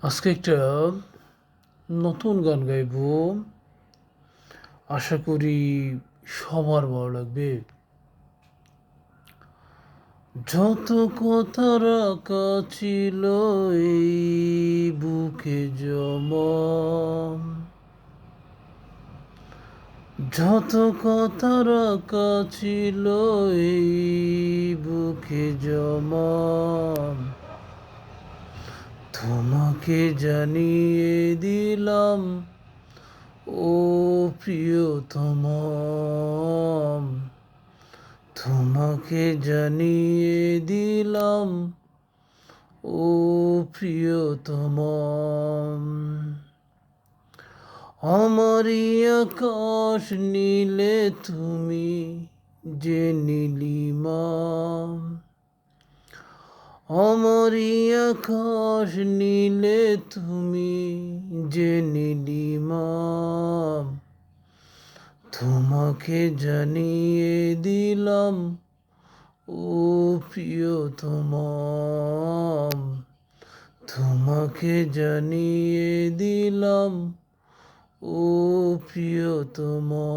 আজকে একটা নতুন গান গাইবো। আশা করি সবার ভালো লাগবে। যত কথা রাখা ছিল এই বুকে জমা, যত কথা রাখা ছিল এই বুকে জমা, তোমাকে জানিয়ে দিলাম ও প্রিয়তমা, তোমাকে জানিয়ে দিলাম ও প্রিয়তমা। আমারই আকাশ নীলে তুমি যে নীলিমা, আমারই আকাশ নীলে তুমি যে নীলিমা, তোমাকে জানিয়ে দিলাম ও প্রিয়তমা, তোমাকে জানিয়ে দিলাম ও প্রিয়তমা।